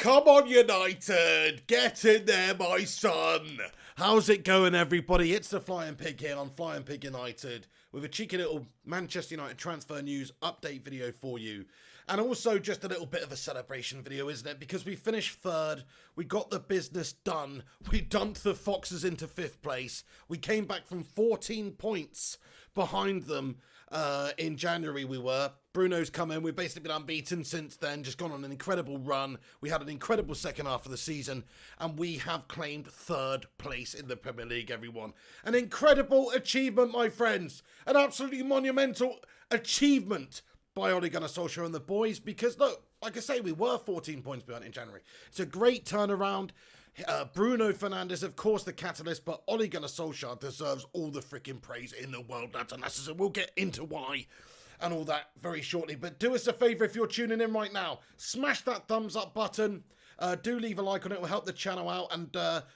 Come on, United! Get in there, my son! How's it going, everybody? It's the Flying Pig here on Flying Pig United with a cheeky little Manchester United transfer news update video for you. And also just a little bit of a celebration video, isn't it? Because we finished third, we got the business done, we dumped the Foxes into fifth place, we came back from 14 points behind them in January we were. Bruno's come in, we've basically been unbeaten since then, just gone on an incredible run. We had an incredible second half of the season, and we have claimed third place in the Premier League, everyone. An incredible achievement, my friends. An absolutely monumental achievement by Ole Gunnar Solskjaer and the boys, because look, like I say, we were 14 points behind in January. It's a great turnaround. Bruno Fernandes, of course, the catalyst, but Ole Gunnar Solskjaer deserves all the freaking praise in the world, lads and lasses, and we'll get into why and all that very shortly. But do us a favour if you're tuning in right now, smash that thumbs up button. Do leave a like on it, it will help the channel out. And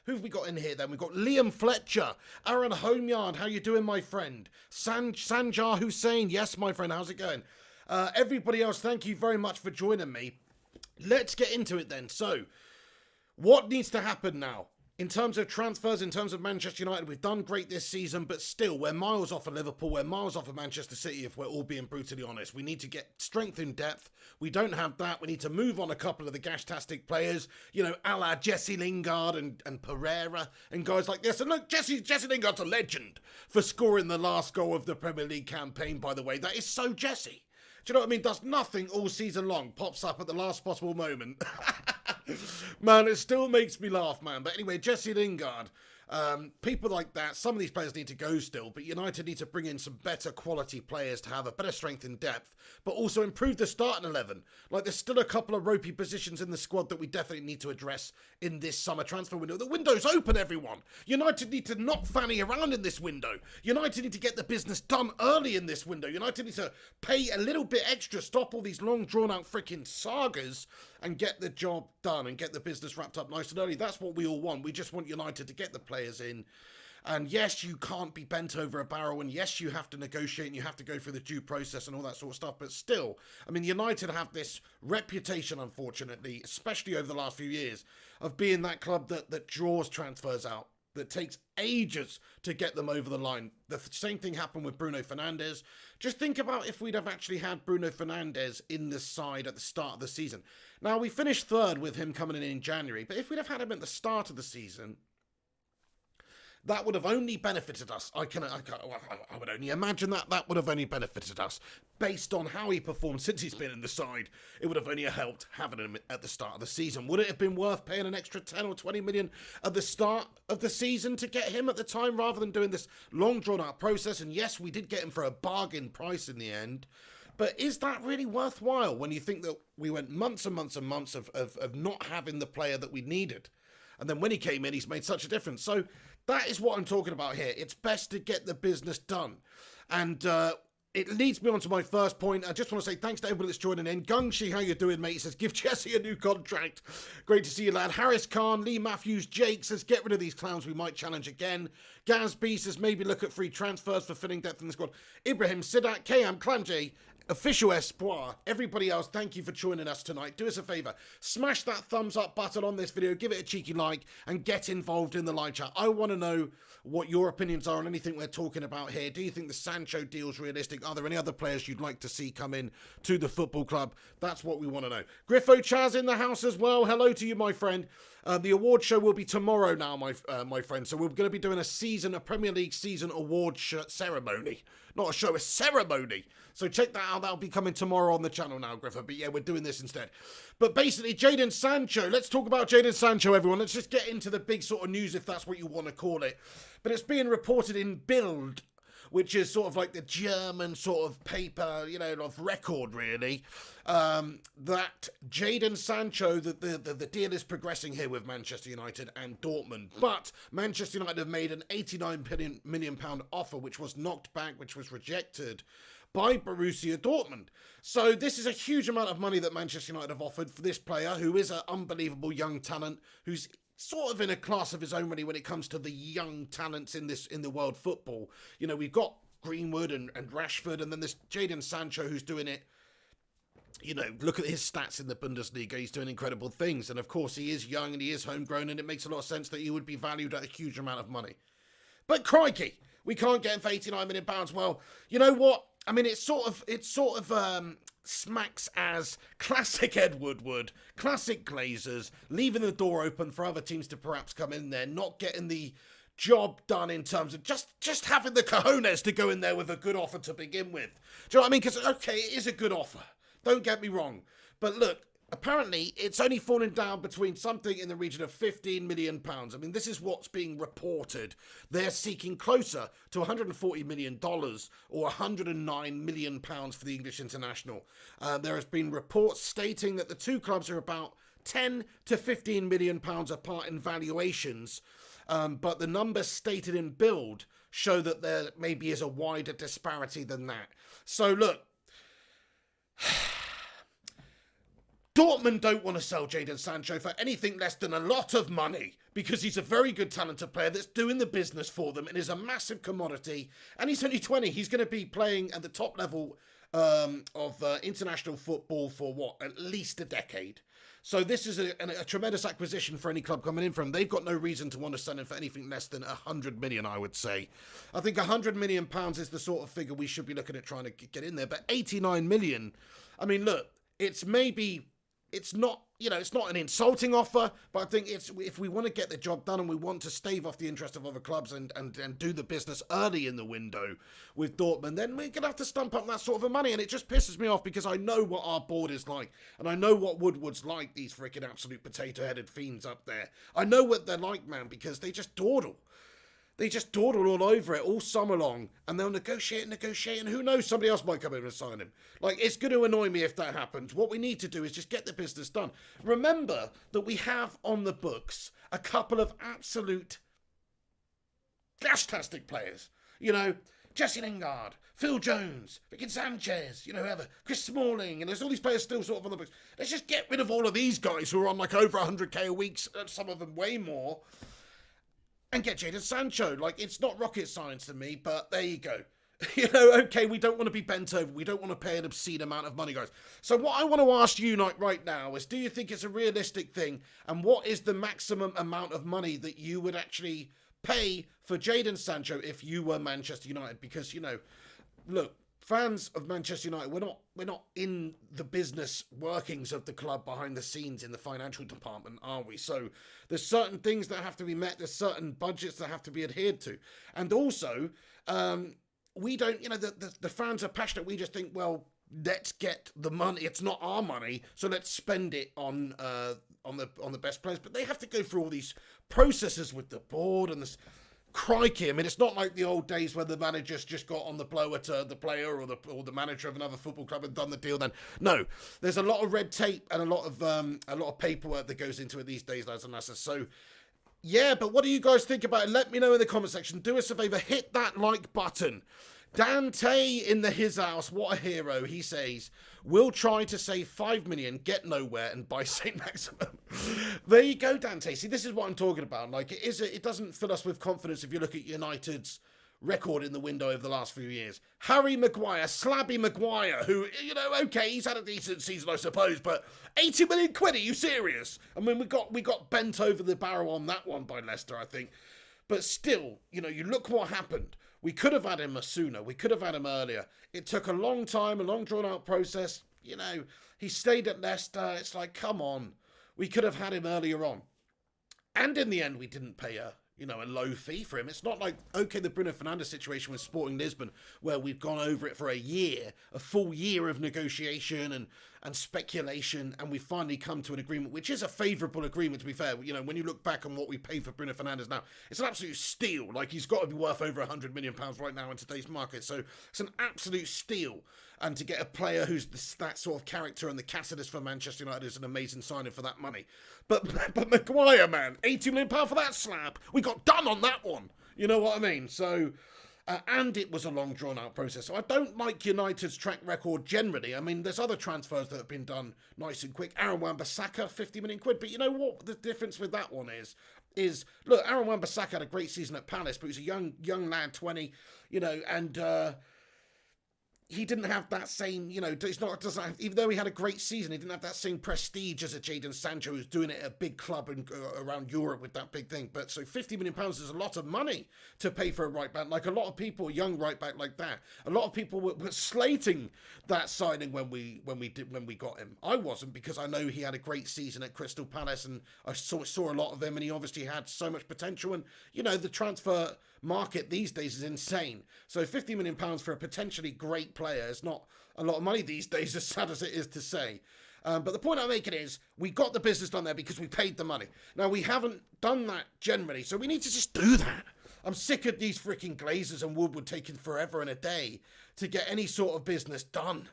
who have we got in here then? We've got Liam Fletcher, Aaron Homeyard, how you doing, my friend? Sanjar Hussein, yes, my friend, how's it going? Everybody else, thank you very much for joining me. Let's get into it then. So, what needs to happen now? In terms of transfers, in terms of Manchester United, we've done great this season, but still, we're miles off of Liverpool, we're miles off of Manchester City, if we're all being brutally honest. We need to get strength in depth. We don't have that. We need to move on a couple of the gash-tastic players, you know, a la Jesse Lingard and Pereira and guys like this. And look, Jesse Lingard's a legend for scoring the last goal of the Premier League campaign, by the way. That is so Jesse. Do you know what I mean? Does nothing all season long. Pops up at the last possible moment. Man, it still makes me laugh, man. But anyway, Jesse Lingard, people like that, some of these players need to go still, but United need to bring in some better quality players to have a better strength in depth, but also improve the starting 11. Like, there's still a couple of ropey positions in the squad that we definitely need to address in this summer transfer window. The window's open, everyone. United need to not fanny around in this window. United need to get the business done early in this window. United need to pay a little bit extra, stop all these long drawn-out freaking sagas, and get the job done and get the business wrapped up nice and early. That's what we all want. We just want United to get the players in. And yes, you can't be bent over a barrel, and yes, you have to negotiate and you have to go through the due process and all that sort of stuff. But still, I mean, United have this reputation, unfortunately, especially over the last few years, of being that club that draws transfers out, that takes ages to get them over the line. The same thing happened with Bruno Fernandes. Just think about if we'd have actually had Bruno Fernandes in the side at the start of the season. Now, we finished third with him coming in January, but if we'd have had him at the start of the season, that would have only benefited us. I would only imagine that would have only benefited us. Based on how he performed since he's been in the side, it would have only helped having him at the start of the season. Would it have been worth paying an extra 10 or 20 million at the start of the season to get him at the time, rather than doing this long drawn-out process? And yes, we did get him for a bargain price in the end. But is that really worthwhile when you think that we went months and months and months of not having the player that we needed? And then when he came in, he's made such a difference. So that is what I'm talking about here. It's best to get the business done. And it leads me on to my first point. I just want to say thanks to everybody that's joining in. Gungshi, how you doing, mate? He says, give Jesse a new contract. Great to see you, lad. Harris Khan, Lee Matthews, Jake says, get rid of these clowns. We might challenge again. Gaz B says, maybe look at free transfers for filling depth in the squad. Ibrahim Sidat, KM, Clamjay, Official Espoir, everybody else, thank you for joining us tonight. Do us a favour, smash that thumbs up button on this video, give it a cheeky like, and get involved in the live chat. I want to know what your opinions are on anything we're talking about here. Do you think the Sancho deal's realistic? Are there any other players you'd like to see come in to the football club? That's what we want to know. Griffo Chaz in the house as well. Hello to you, my friend. The award show will be tomorrow now, my friend. So we're going to be doing a Premier League season award ceremony. Not a show, a ceremony. So check that out. That'll be coming tomorrow on the channel now, Griffo. But yeah, we're doing this instead. But basically, Jadon Sancho. Let's talk about Jadon Sancho, everyone. Let's just get into the big sort of news, if that's what you want to call it. But it's being reported in Bild, which is sort of like the German sort of paper, you know, of record, really, that Jadon Sancho, the deal is progressing here with Manchester United and Dortmund. But Manchester United have made an £89 million offer, which was knocked back, which was rejected by Borussia Dortmund. So this is a huge amount of money that Manchester United have offered for this player, who is an unbelievable young talent, who's sort of in a class of his own really when it comes to the young talents in the world football. You know, we've got Greenwood and Rashford, and then there's Jadon Sancho who's doing it you know, look at his stats in the Bundesliga. He's doing incredible things. And of course, he is young and he is homegrown, and it makes a lot of sense that he would be valued at a huge amount of money. But crikey, we can't get him for £89 million. Well, you know what? I mean, it's sort of smacks as classic Ed Woodward, classic Glazers, leaving the door open for other teams to perhaps come in there, not getting the job done in terms of just having the cojones to go in there with a good offer to begin with. Do you know what I mean? Because, okay, it is a good offer. Don't get me wrong. But look, apparently it's only fallen down between something in the region of £15 million. I mean, this is what's being reported. They're seeking closer to $140 million or £109 million for the English international. There has been reports stating that the two clubs are about 10 to £15 million apart in valuations. But the numbers stated in Bild show that there maybe is a wider disparity than that. So look, Dortmund don't want to sell Jadon Sancho for anything less than a lot of money because he's a very good talented player that's doing the business for them and is a massive commodity. And he's only 20. He's going to be playing at the top level of international football for at least a decade. So this is a tremendous acquisition for any club coming in from. They've got no reason to want to sell him for anything less than 100 million, I would say. I think 100 million pounds is the sort of figure we should be looking at trying to get in there. But 89 million, I mean, look, it's not, it's not an insulting offer, but I think if we want to get the job done and we want to stave off the interest of other clubs and do the business early in the window with Dortmund, then we're going to have to stump up that sort of a money. And it just pisses me off because I know what our board is like. And I know what Woodward's like, these freaking absolute potato-headed fiends up there. I know what they're like, man, because they just dawdle. They just dawdle all over it all summer long, and they'll negotiate, and who knows, somebody else might come in and sign him. Like, it's going to annoy me if that happens. What we need to do is just get the business done. Remember that we have on the books a couple of absolute fantastic players. Jesse Lingard, Phil Jones, Vincent Sanchez, whoever, Chris Smalling, and there's all these players still sort of on the books. Let's just get rid of all of these guys who are on like over 100k a week, some of them way more, and get Jadon Sancho. Like, it's not rocket science to me, but there you go. Okay, we don't want to be bent over. We don't want to pay an obscene amount of money, guys. So what I want to ask you right now is, do you think it's a realistic thing? And what is the maximum amount of money that you would actually pay for Jadon Sancho if you were Manchester United? Because, look, fans of Manchester United, we're not in the business workings of the club behind the scenes in the financial department, are we? So there's certain things that have to be met. There's certain budgets that have to be adhered to. And also, we don't, the fans are passionate. We just think, well, let's get the money. It's not our money, so let's spend it on the best players. But they have to go through all these processes with the board and this. Crikey, I mean, it's not like the old days where the managers just got on the blower to the player or the manager of another football club and done the deal then. No, there's a lot of red tape and a lot of paperwork that goes into it these days, lads and lasses. So, yeah, but what do you guys think about it? Let me know in the comment section. Do us a favour, hit that like button. Dante in his house, what a hero. He says, we'll try to save 5 million, get nowhere, and buy St. Maximum. There you go, Dante. See, this is what I'm talking about. Like, it doesn't fill us with confidence if you look at United's record in the window over the last few years. Harry Maguire, Slabby Maguire, who, okay, he's had a decent season, I suppose, but 80 million quid, are you serious? I mean, we got bent over the barrel on that one by Leicester, I think. But still, you look what happened. We could have had him sooner. We could have had him earlier. It took a long time, a long drawn-out process. He stayed at Leicester. It's like, come on. We could have had him earlier on. And in the end, we didn't pay a low fee for him. It's not like, okay, the Bruno Fernandes situation with Sporting Lisbon, where we've gone over it for a full year of negotiation and speculation, and we finally come to an agreement, which is a favourable agreement, to be fair. When you look back on what we paid for Bruno Fernandes now, it's an absolute steal. Like, he's got to be worth over £100 million right now in today's market. So it's an absolute steal. And to get a player who's that sort of character and the catalyst for Manchester United is an amazing signing for that money. But Maguire, man, £80 million for that slab. We got done on that one. You know what I mean? So, and it was a long drawn-out process. So I don't like United's track record generally. I mean, there's other transfers that have been done nice and quick. Aaron Wan-Bissaka, 50 million quid. But you know what the difference with that one is look, Aaron Wan-Bissaka had a great season at Palace, but he's a young lad, 20, and he didn't have that same, doesn't have, even though he had a great season, he didn't have that same prestige as a Jadon Sancho who's doing it at a big club around Europe with that big thing. But so £50 million is a lot of money to pay for a right back. Like a lot of people, a young right back like that, a lot of people were slating that signing when we got him. I wasn't, because I know he had a great season at Crystal Palace and I saw a lot of him, and he obviously had so much potential. And the transfer market these days is insane. So £50 million for a potentially great player is not a lot of money these days, as sad as it is to say. But the point I'm making is we got the business done there because we paid the money. Now, we haven't done that generally, so we need to just do that. I'm sick of these freaking Glazers and Woodward taking forever and a day to get any sort of business done.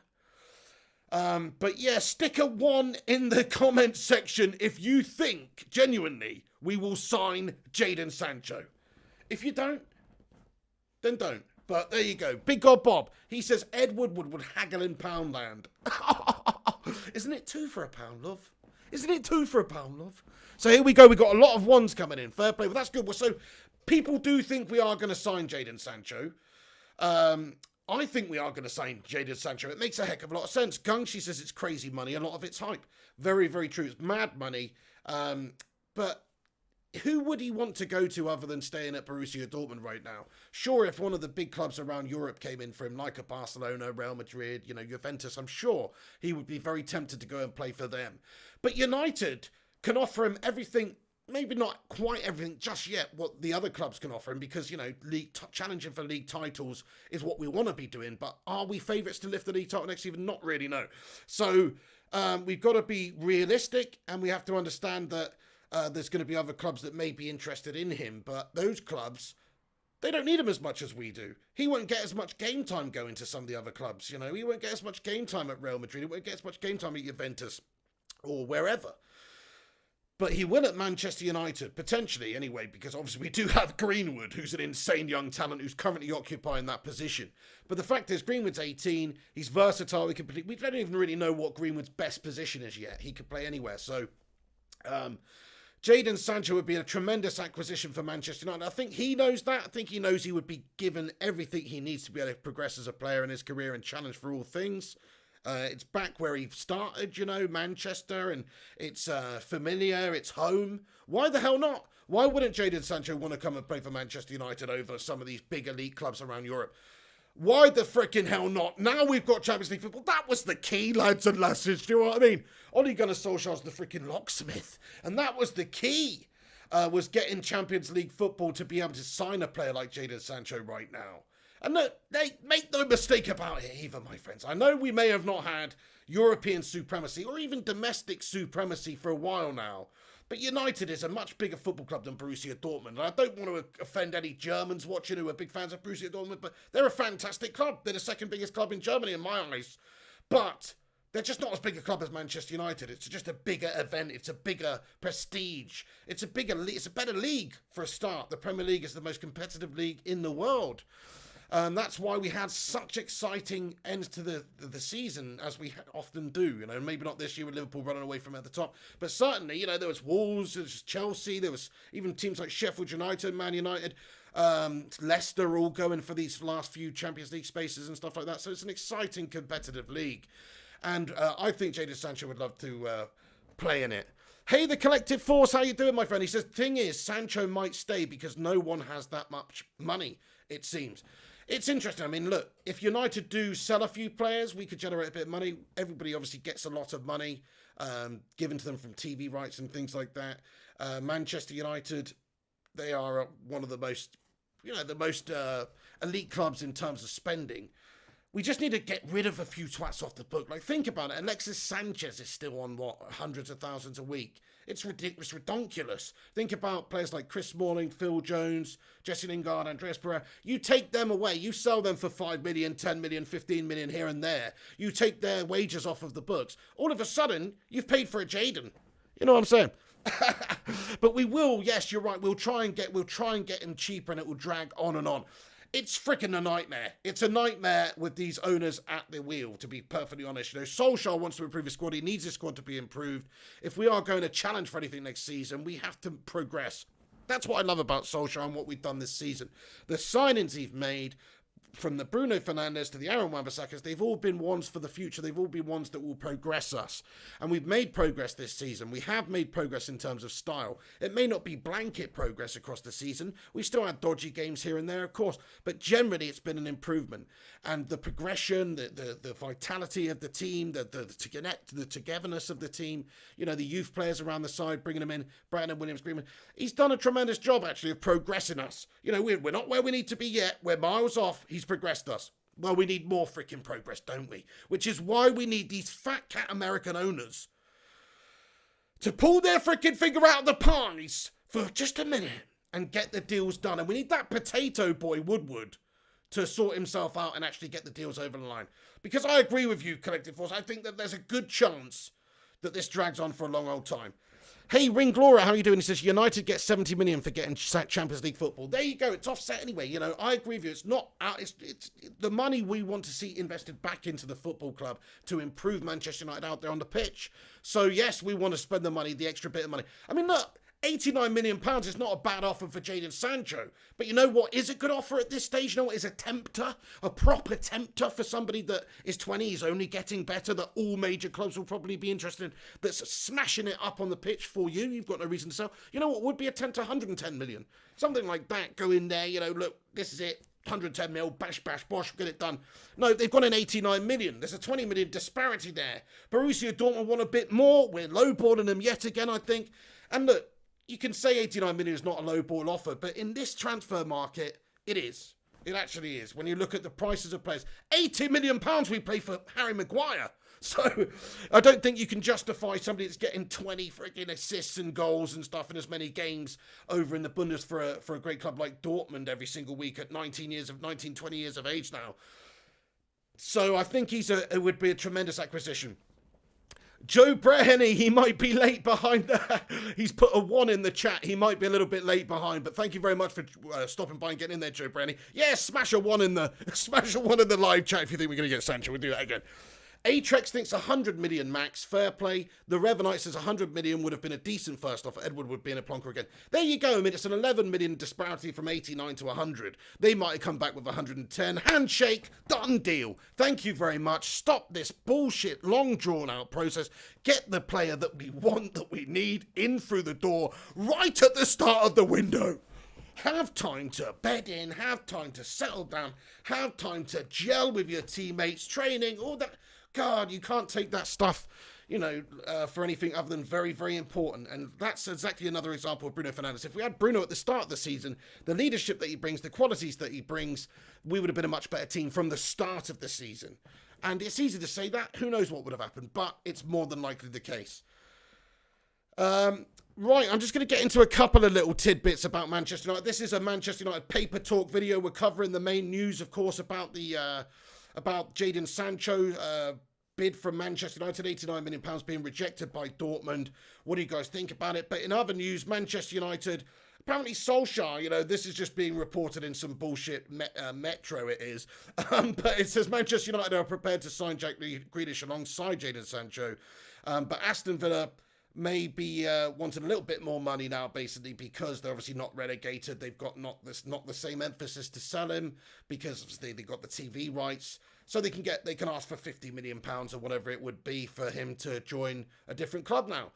But yeah, stick a 1 in the comments section if you think, genuinely, we will sign Jadon Sancho. If you don't, then don't. But there you go. Big God Bob. He says Ed Woodward would haggle in Poundland. Isn't it 2 for a pound, love? Isn't it 2 for a pound, love? So here we go. We've got a lot of 1s coming in. Fair play. Well, that's good. Well, so people do think we are going to sign Jadon Sancho. I think we are going to sign Jadon Sancho. It makes a heck of a lot of sense. Gungshi says it's crazy money. A lot of it's hype. Very, very true. It's mad money. But who would he want to go to other than staying at Borussia Dortmund right now? Sure, if one of the big clubs around Europe came in for him, like a Barcelona, Real Madrid, Juventus, I'm sure he would be very tempted to go and play for them. But United can offer him everything, maybe not quite everything just yet, what the other clubs can offer him, because, challenging for league titles is what we want to be doing. But are we favourites to lift the league title next season? Not really, no. So we've got to be realistic, and we have to understand that there's going to be other clubs that may be interested in him, but those clubs, they don't need him as much as we do. He won't get as much game time going to some of the other clubs. He won't get as much game time at Real Madrid. He won't get as much game time at Juventus or wherever. But he will at Manchester United, potentially anyway, because obviously we do have Greenwood, who's an insane young talent who's currently occupying that position. But the fact is, Greenwood's 18, he's versatile, we don't even really know what Greenwood's best position is yet. He could play anywhere, so Jadon Sancho would be a tremendous acquisition for Manchester United. I think he knows that. I think he knows he would be given everything he needs to be able to progress as a player in his career and challenge for all things. It's back where he started, Manchester, and it's familiar, it's home. Why the hell not? Why wouldn't Jadon Sancho want to come and play for Manchester United over some of these big elite clubs around Europe? Why the frickin' hell not? Now we've got Champions League football. That was the key, lads and lasses. Do you know what I mean? Ole Gunnar Solskjaer's the frickin' locksmith. And that was the key, was getting Champions League football to be able to sign a player like Jadon Sancho right now. And look, make no mistake about it either, my friends. I know we may have not had European supremacy or even domestic supremacy for a while now. But United is a much bigger football club than Borussia Dortmund. And I don't want to offend any Germans watching who are big fans of Borussia Dortmund, but they're a fantastic club. They're the second biggest club in Germany in my eyes. But they're just not as big a club as Manchester United. It's just a bigger event. It's a bigger prestige. It's a better league for a start. The Premier League is the most competitive league in the world. That's why we had such exciting ends to the season, as we often do. Maybe not this year with Liverpool running away from at the top, but certainly, there was Wolves, there was Chelsea, there was even teams like Sheffield United, Man United, Leicester, all going for these last few Champions League spaces and stuff like that. So it's an exciting competitive league, and I think Jadon Sancho would love to play in it. Hey, the Collective Force, how you doing, my friend? He says, thing is, Sancho might stay because no one has that much money, it seems. It's interesting. I mean, look, if United do sell a few players, we could generate a bit of money. Everybody obviously gets a lot of money given to them from TV rights and things like that. Manchester United, they are one of the most, elite clubs in terms of spending. We just need to get rid of a few twats off the book. Like, think about it. Alexis Sanchez is still on, hundreds of thousands a week. It's ridiculous, redonkulous. Think about players like Chris Smalling, Phil Jones, Jesse Lingard, Andreas Pereira. You take them away. You sell them for 5 million, 10 million, 15 million here and there. You take their wages off of the books. All of a sudden, you've paid for a Jadon. You know what I'm saying? But we will, yes, you're right. We'll try and get him cheaper, and it will drag on and on. It's freaking a nightmare. It's a nightmare with these owners at the wheel, to be perfectly honest. Solskjaer wants to improve his squad. He needs his squad to be improved. If we are going to challenge for anything next season, we have to progress. That's what I love about Solskjaer and what we've done this season. The signings he's made, from the Bruno Fernandes to the Aaron Wan-Bissakas, they've all been ones for the future. They've all been ones that will progress us. And we've made progress this season. We have made progress in terms of style. It may not be blanket progress across the season. We still had dodgy games here and there, of course. But generally, it's been an improvement. And the progression, the vitality of the team, the togetherness of the team, you know, the youth players around the side, bringing them in, Brandon Williams-Greenman. He's done a tremendous job, actually, of progressing us. You know, we're not where we need to be yet. We're miles off. He's progressed us. Well, we need more freaking progress, don't we? Which is why we need these fat cat American owners to pull their freaking finger out of the pies for just a minute and get the deals done. And we need that potato boy, Woodward, to sort himself out and actually get the deals over the line. Because I agree with you, Collective Force. I think that there's a good chance that this drags on for a long old time. Hey, Ring Glora, how are you doing? He says, United gets 70 million for getting Champions League football. There you go. It's offset anyway. You know, I agree with you. It's not out. It's the money we want to see invested back into the football club to improve Manchester United out there on the pitch. So, yes, we want to spend the money, the extra bit of money. I mean, look, £89 million is not a bad offer for Jadon Sancho. But you know what is a good offer at this stage? You know what is a tempter? A proper tempter for somebody that is 20, is only getting better, that all major clubs will probably be interested in, that's smashing it up on the pitch for you. You've got no reason to sell. You know what would be a tempter? 110 million. Something like that. Go in there, you know, look, this is it. 110 mil, bash, bash, bosh, get it done. No, they've got an 89 million. There's a 20 million disparity there. Borussia Dortmund want a bit more. We're lowballing them yet again, I think. And look, you can say 89 million is not a low ball offer, but in this transfer market, it is. It actually is. When you look at the prices of players, £80 million we pay for Harry Maguire. So I don't think you can justify somebody that's getting 20 freaking assists and goals and stuff in as many games over in the Bundes for a great club like Dortmund every single week at 20 years of age now. So I think it would be a tremendous acquisition. Joe Breheny, he might be late behind that. He's put a 1 in the chat. He might be a little bit late behind, but thank you very much for stopping by and getting in there, Joe Breheny. Yeah, smash a 1 in the live chat if you think we're going to get Sancho. We'll do that again. Atrex thinks 100 million max, fair play. The Revanite says 100 million would have been a decent first offer. Edward would be in a plonker again. There you go. I mean, it's an 11 million disparity from 89 to 100. They might have come back with 110. Handshake, done deal. Thank you very much. Stop this bullshit, long drawn out process. Get the player that we want, that we need, in through the door right at the start of the window. Have time to bed in, have time to settle down, have time to gel with your teammates, training, all that. God, you can't take that stuff, you know, for anything other than very, very important. And that's exactly another example of Bruno Fernandes. If we had Bruno at the start of the season, the leadership that he brings, the qualities that he brings, we would have been a much better team from the start of the season. And it's easy to say that. Who knows what would have happened, but it's more than likely the case. Right, I'm just going to get into a couple of little tidbits about Manchester United. This is a Manchester United paper talk video. We're covering the main news, of course, about Jadon Sancho bid from Manchester United, £89 million being rejected by Dortmund. What do you guys think about it? But in other news, Manchester United, apparently Solskjaer, you know, this is just being reported in some bullshit Metro it is. But it says Manchester United are prepared to sign Jack Grealish alongside Jadon Sancho. But Aston Villa may be wanting a little bit more money now, basically, because they're obviously not relegated. They've got not the same emphasis to sell him because obviously they've got the TV rights. So they can ask for £50 million or whatever it would be for him to join a different club now.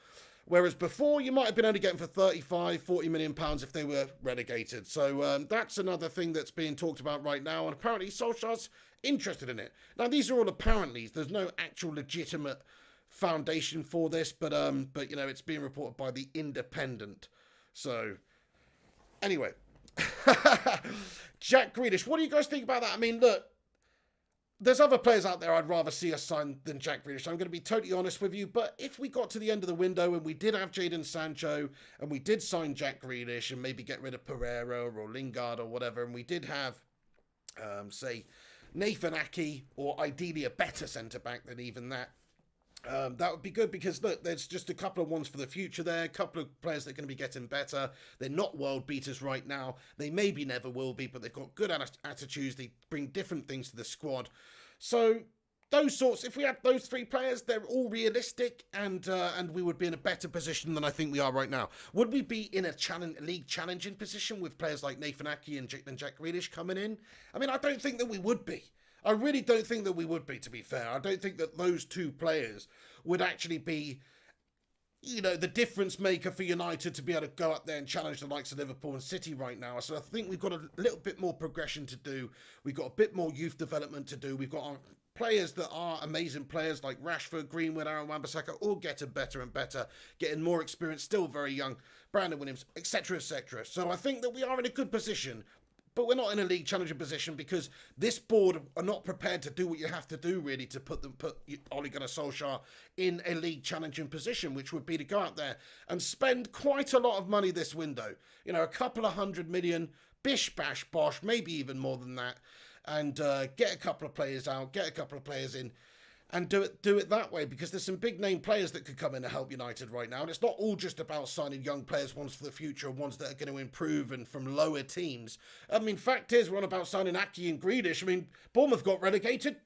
Whereas before, you might have been only getting for £40 million if they were relegated. So that's another thing that's being talked about right now. And apparently Solskjaer's interested in it. Now, these are all apparently. There's no actual legitimate foundation for this, but you know, it's being reported by The Independent. So anyway, Jack Grealish, what do you guys think about that? I mean, look, there's other players out there I'd rather see us sign than Jack Grealish. I'm going to be totally honest with you, but if we got to the end of the window and we did have Jadon Sancho and we did sign Jack Grealish and maybe get rid of Pereira or Lingard or whatever, and we did have, say, Nathan Ake, or ideally a better centre-back than even that, that would be good, because look, there's just a couple of ones for the future there, a couple of players that are going to be getting better. They're not world beaters right now. They maybe never will be, but they've got good attitudes. They bring different things to the squad. So those sorts, if we had those three players, they're all realistic, and we would be in a better position than I think we are right now. Would we be in a league challenging position with players like Nathan Ake and Jack Grealish coming in? I mean, I don't think that we would be. I really don't think that we would be, to be fair. I don't think that those two players would actually be, the difference maker for United to be able to go up there and challenge the likes of Liverpool and City right now. So I think we've got a little bit more progression to do. We've got a bit more youth development to do. We've got our players that are amazing players like Rashford, Greenwood, Aaron Wan-Bissaka, all getting better and better, getting more experience, still very young, Brandon Williams, etc., etc. So I think that we are in a good position, but we're not in a league challenging position because this board are not prepared to do what you have to do, really, to put Ole Gunnar Solskjaer in a league challenging position, which would be to go out there and spend quite a lot of money this window. A couple of 100 million, bish, bash, bosh, maybe even more than that, and get a couple of players out, get a couple of players in, and do it that way, because there's some big name players that could come in and help United right now, and it's not all just about signing young players, ones for the future, ones that are going to improve and from lower teams. I mean, fact is, we're on about signing Ake and Grealish. I mean, Bournemouth got relegated.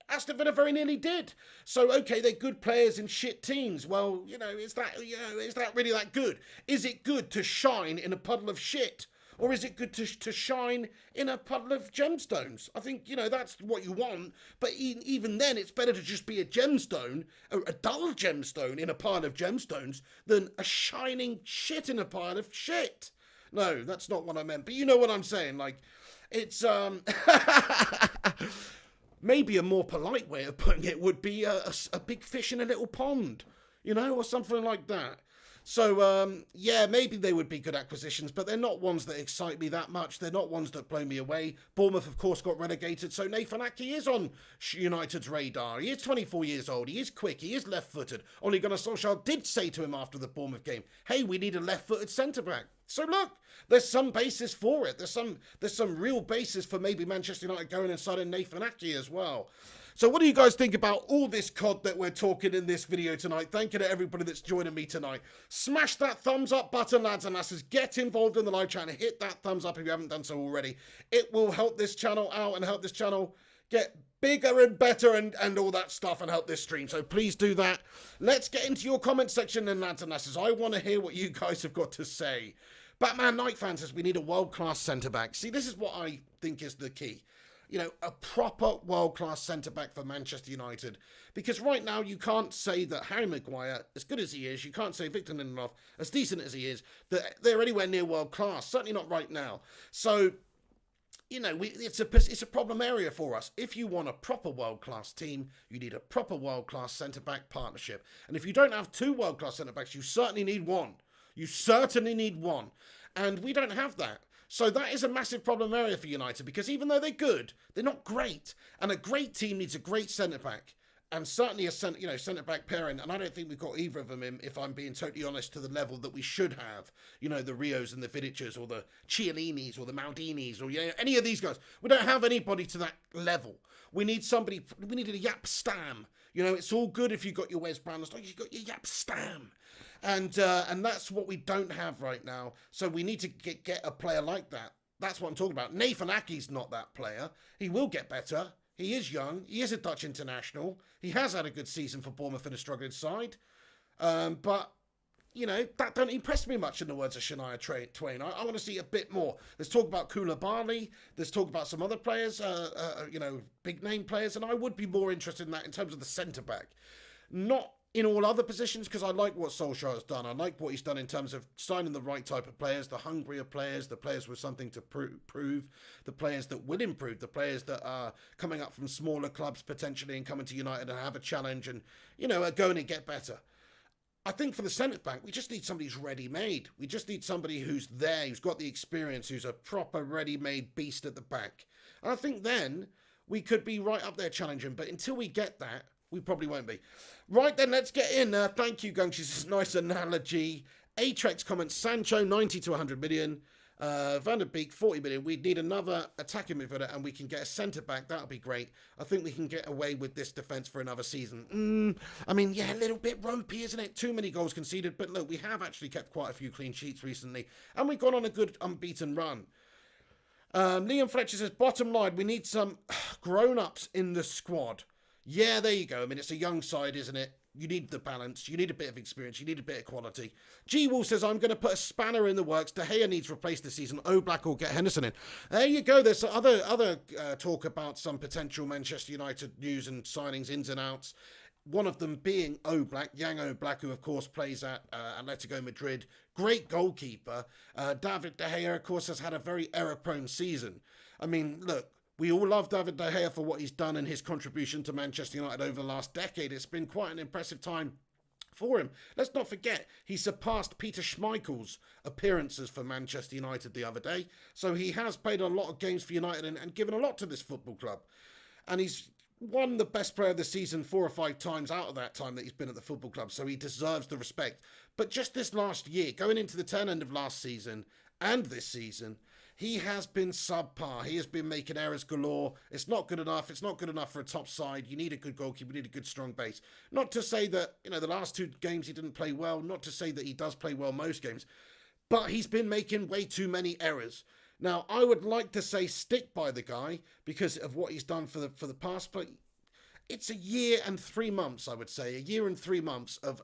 Aston Villa very nearly did. So, okay, they're good players in shit teams. Well, is that really that good? Is it good to shine in a puddle of shit? Or is it good to shine in a puddle of gemstones? I think, that's what you want. But even then, it's better to just be a gemstone, a dull gemstone in a pile of gemstones, than a shining shit in a pile of shit. No, that's not what I meant. But you know what I'm saying. Like, it's... maybe a more polite way of putting it would be a big fish in a little pond, or something like that. So, yeah, maybe they would be good acquisitions, but they're not ones that excite me that much. They're not ones that blow me away. Bournemouth, of course, got relegated, so Nathan Ake is on United's radar. He is 24 years old. He is quick. He is left-footed. Ole Gunnar Solskjaer did say to him after the Bournemouth game, hey, we need a left-footed centre-back. So look, there's some basis for it. There's some real basis for maybe Manchester United going and signing Nathan Ake as well. So what do you guys think about all this COD that we're talking in this video tonight? Thank you to everybody that's joining me tonight. Smash that thumbs up button, lads and lasses. Get involved in the live chat and hit that thumbs up if you haven't done so already. It will help this channel out and help this channel get bigger and better and all that stuff, and help this stream. So please do that. Let's get into your comment section then, lads and lasses. I want to hear what you guys have got to say. Batman Knight fan says we need a world-class centre-back. See, this is what I think is the key. A proper world-class centre-back for Manchester United. Because right now, you can't say that Harry Maguire, as good as he is, you can't say Victor Lindelof, as decent as he is, that they're anywhere near world-class. Certainly not right now. So, it's a problem area for us. If you want a proper world-class team, you need a proper world-class centre-back partnership. And if you don't have two world-class centre-backs, you certainly need one. You certainly need one. And we don't have that. So that is a massive problem area for United, because even though they're good, they're not great. And a great team needs a great centre-back. And certainly a centre-back pairing. And I don't think we've got either of them in, if I'm being totally honest, to the level that we should have. The Rios and the Vidic's, or the Chiellinis, or the Maldinis, or any of these guys. We don't have anybody to that level. We need somebody, we need a Yap Stam. It's all good if you've got your Wes Brownless, you've got your Yap Stam. And that's what we don't have right now. So we need to get a player like that. That's what I'm talking about. Nathan Ake's not that player. He will get better. He is young. He is a Dutch international. He has had a good season for Bournemouth in a struggling side. But, that don't impress me much, in the words of Shania Twain. I want to see a bit more. Let's talk about Koulibaly. Let's talk about some other players, big name players. And I would be more interested in that in terms of the centre-back. Not in all other positions, because I like what Solskjaer has done. I like what he's done in terms of signing the right type of players, the hungrier players, the players with something to prove, the players that will improve, the players that are coming up from smaller clubs potentially and coming to United and have a challenge and, are going to get better. I think for the centre-back, we just need somebody who's ready-made. We just need somebody who's there, who's got the experience, who's a proper ready-made beast at the back. And I think then we could be right up there challenging. But until we get that, we probably won't be. Right then, let's get in. Thank you, Gunks. This is a nice analogy. Atrex comments, Sancho, 90 to 100 million. Van der Beek, 40 million. We need another attacking midfielder, and we can get a centre-back. That'll be great. I think we can get away with this defence for another season. A little bit ropey, isn't it? Too many goals conceded. But look, we have actually kept quite a few clean sheets recently, and we've gone on a good unbeaten run. Liam Fletcher says, bottom line, we need some grown-ups in the squad. Yeah, there you go. I mean, it's a young side, isn't it? You need the balance. You need a bit of experience. You need a bit of quality. G Wall says, I'm going to put a spanner in the works. De Gea needs replaced this season. Oblak will get Henderson in. There you go. There's other talk about some potential Manchester United news and signings, ins and outs. One of them being Oblak, Young Oblak, who of course plays at Atletico Madrid. Great goalkeeper. David De Gea, of course, has had a very error-prone season. I mean, look, we all love David De Gea for what he's done and his contribution to Manchester United over the last decade. It's been quite an impressive time for him. Let's not forget, he surpassed Peter Schmeichel's appearances for Manchester United the other day. So he has played a lot of games for United and given a lot to this football club. And he's won the best player of the season 4 or 5 times out of that time that he's been at the football club. So he deserves the respect. But just this last year, going into the tail end of last season and this season, he has been subpar. He has been making errors galore. It's not good enough. It's not good enough for a top side. You need a good goalkeeper. You need a good, strong base. Not to say that, the last 2 games he didn't play well. Not to say that he does play well most games. But he's been making way too many errors. Now, I would like to say stick by the guy because of what he's done for the past, but it's a year and 3 months, I would say. A year and 3 months of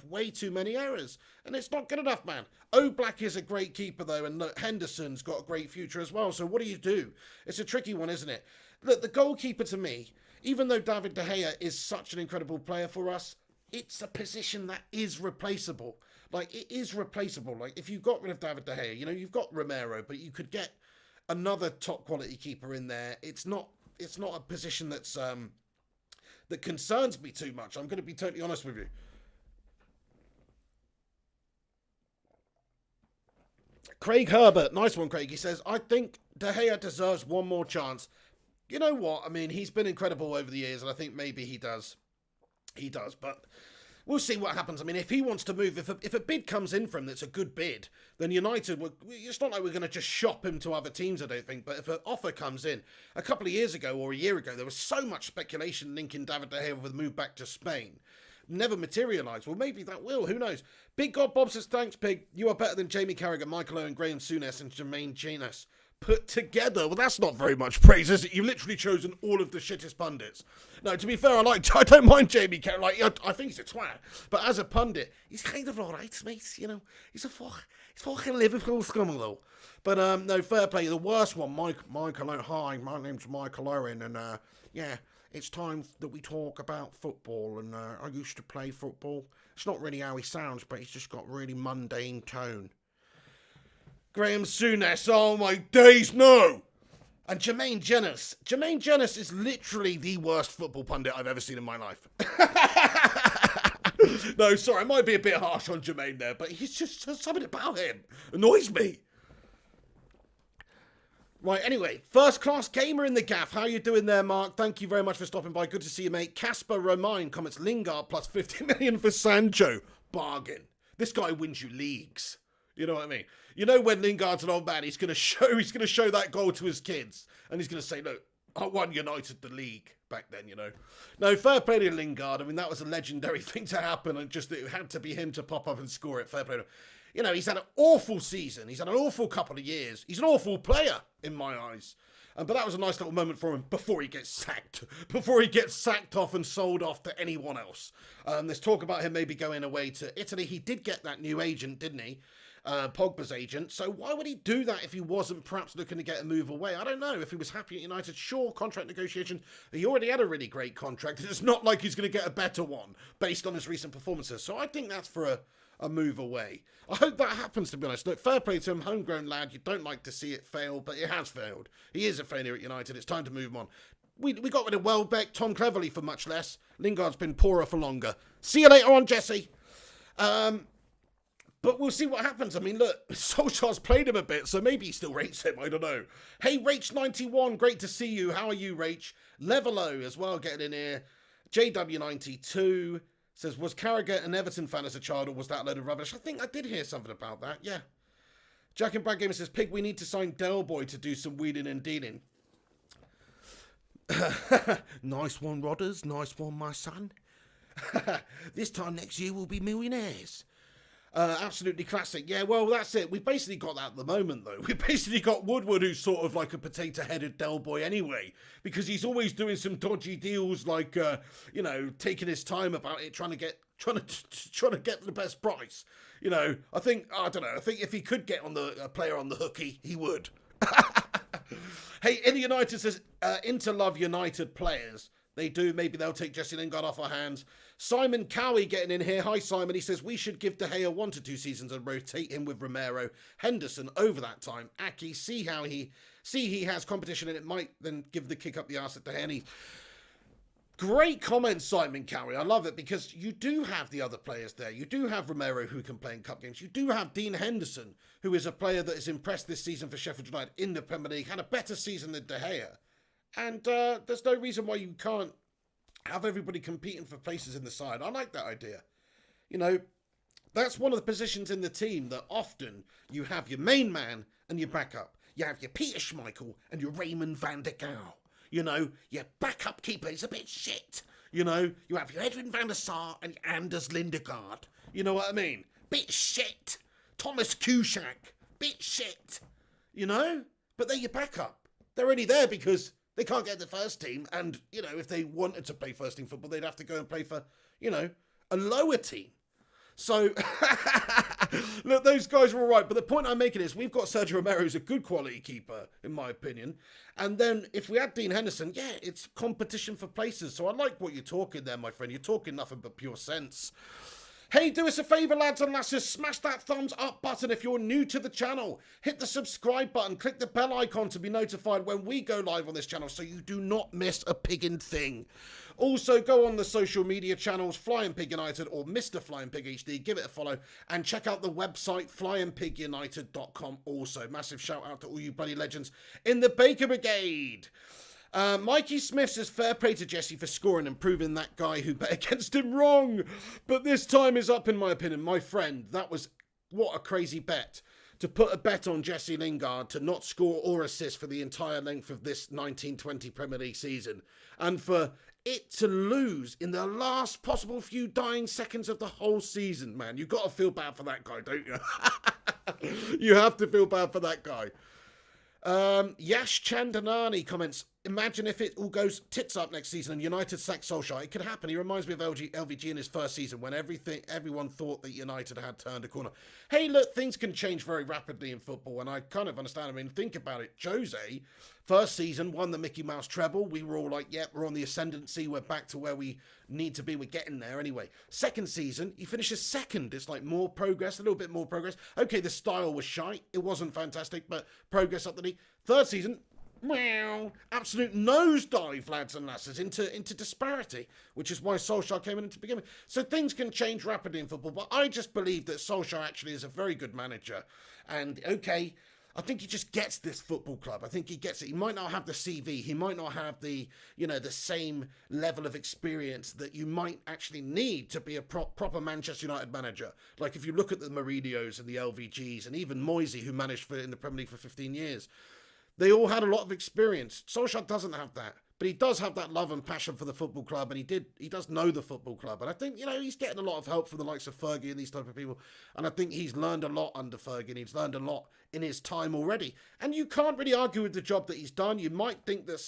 way too many errors. And it's not good enough, man. Oblak is a great keeper, though, and look, Henderson's got a great future as well. So what do you do? It's a tricky one, isn't it? Look, the goalkeeper to me, even though David De Gea is such an incredible player for us, it's a position that is replaceable. Like, it is replaceable. Like, if you got rid of David De Gea, you've got Romero, but you could get another top quality keeper in there. It's not a position that's that concerns me too much. I'm going to be totally honest with you. Craig Herbert, nice one, Craig. He says, I think De Gea deserves one more chance. You know what? I mean, he's been incredible over the years, and I think maybe he does. He does, but we'll see what happens. I mean, if he wants to move, if a bid comes in for him that's a good bid, then United, it's not like we're going to just shop him to other teams, I don't think. But if an offer comes in, a couple of years ago or a year ago, there was so much speculation linking David De Gea with the move back to Spain. Never materialised. Well, maybe that will. Who knows? Big God Bob says, thanks, Pig. You are better than Jamie Carragher, Michael Owen, Graham Souness and Jermaine Jenas put together. Well, that's not very much praise, is it? You've literally chosen all of the shittest pundits. No, to be fair, I don't mind Jamie Carragher. Like, I think he's a twat. But as a pundit, he's kind of all right, mate. He's fucking Liverpool scum, though. But no, fair play. The worst one, Michael Owen. Hi, my name's Michael Owen, and yeah, it's time that we talk about football. And I used to play football. It's not really how he sounds, but he's just got really mundane tone. Graham Souness, oh my days, no! And Jermaine Jenas. Jermaine Jenas is literally the worst football pundit I've ever seen in my life. No, sorry, I might be a bit harsh on Jermaine there, but he's just something about him annoys me. Right, anyway, First Class Gamer in the gaff. How you doing there, Mark? Thank you very much for stopping by. Good to see you, mate. Casper Romine comments, Lingard plus 50 million for Sancho. Bargain. This guy wins you leagues. You know what I mean? You know when Lingard's an old man, he's gonna show that goal to his kids, and he's gonna say, "Look, I won United the league back then." No, fair play to Lingard. I mean, that was a legendary thing to happen, and just it had to be him to pop up and score it. Fair play to him. He's had an awful season. He's had an awful couple of years. He's an awful player in my eyes. But that was a nice little moment for him before he gets sacked. Before he gets sacked off and sold off to anyone else. There's talk about him maybe going away to Italy. He did get that new agent, didn't he? Pogba's agent. So why would he do that if he wasn't perhaps looking to get a move away? I don't know. If he was happy at United, sure, contract negotiation. He already had a really great contract. It's not like he's going to get a better one based on his recent performances. So I think that's for a move away. I hope that happens, to be honest. Look, fair play to him, homegrown lad. You don't like to see it fail, but it has failed. He is a failure at United. It's time to move on. We got rid of Welbeck, Tom Cleverley for much less. Lingard's been poorer for longer. See you later on, Jesse. But we'll see what happens. I mean, look, Solskjaer's played him a bit, so maybe he still rates him. I don't know. Hey, Rach91, great to see you. How are you, Rach? Levelo as well, getting in here. JW92 says, was Carragher an Everton fan as a child, or was that a load of rubbish? I think I did hear something about that, yeah. Jack and Brad Gamer says, Pig, we need to sign Del Boy to do some wheeling and dealing. Nice one, Rodders. Nice one, my son. This time next year we'll be millionaires. Absolutely classic. Yeah, well, that's it. We've basically got that at the moment, though. We've basically got Woodward, who's sort of like a potato-headed Del Boy anyway, because he's always doing some dodgy deals, like, taking his time about it, trying to get the best price. I think if he could get on the player on the hook, he would. Hey, in the United says, Inter love United players. They do. Maybe they'll take Jesse Lingard off our hands. Simon Cowie getting in here. Hi, Simon. He says, we should give De Gea 1 to 2 seasons and rotate him with Romero, Henderson over that time. Aki, see he has competition and it might then give the kick up the arse at De Gea. Great comment, Simon Cowie. I love it because you do have the other players there. You do have Romero who can play in cup games. You do have Dean Henderson, who is a player that has impressed this season for Sheffield United in the Premier League, had a better season than De Gea. And there's no reason why you can't have everybody competing for places in the side. I like that idea. That's one of the positions in the team that often you have your main man and your backup. You have your Peter Schmeichel and your Raymond van der Gaal. Your backup keeper is a bit shit. You have your Edwin van der Sar and your Anders Lindegaard. You know what I mean? Bit shit. Thomas Kuszak. Bit shit. But they're your backup. They're only there because they can't get the first team. And, if they wanted to play first team football, they'd have to go and play for, a lower team. So, look, those guys are all right. But the point I'm making is we've got Sergio Romero, who's a good quality keeper, in my opinion. And then if we add Dean Henderson, yeah, it's competition for places. So I like what you're talking there, my friend. You're talking nothing but pure sense. Hey, do us a favour, lads and lasses. Smash that thumbs up button if you're new to the channel. Hit the subscribe button. Click the bell icon to be notified when we go live on this channel so you do not miss a pigging thing. Also, go on the social media channels, Flying Pig United or Mr. Flying Pig HD. Give it a follow and check out the website, flyingpigunited.com also. Massive shout out to all you bloody legends in the Baker Brigade. Mikey Smith says, fair play to Jesse for scoring and proving that guy who bet against him wrong. But this time is up, in my opinion. My friend, that was what a crazy bet. To put a bet on Jesse Lingard to not score or assist for the entire length of this 1920 Premier League season. And for it to lose in the last possible few dying seconds of the whole season, man. You've got to feel bad for that guy, don't you? You have to feel bad for that guy. Yash Chandanani comments, imagine if it all goes tits up next season and United sack Solskjaer. It could happen. He reminds me of LVG in his first season when everyone thought that United had turned a corner. Hey, look, things can change very rapidly in football, and I kind of understand. I mean, think about it. Jose, first season, won the Mickey Mouse treble. We were all like, yep, we're on the ascendancy. We're back to where we need to be. We're getting there anyway. Second season, he finishes second. It's like more progress, a little bit more progress. Okay, the style was shite. It wasn't fantastic, but progress up the league. Third season, absolute nosedive, lads and lasses, into disparity, which is why Solskjaer came in to begin with. So things can change rapidly in football, but I just believe that Solskjaer actually is a very good manager. And, okay, I think he just gets this football club. I think he gets it. He might not have the CV. He might not have the same level of experience that you might actually need to be a proper Manchester United manager. Like if you look at the Mourinhos and the LVGs and even Moisey, who managed in the Premier League for 15 years, they all had a lot of experience. Solskjaer doesn't have that, but he does have that love and passion for the football club, and he does know the football club. And I think, he's getting a lot of help from the likes of Fergie and these type of people. And I think he's learned a lot under Fergie, and he's learned a lot in his time already. And you can't really argue with the job that he's done. You might think that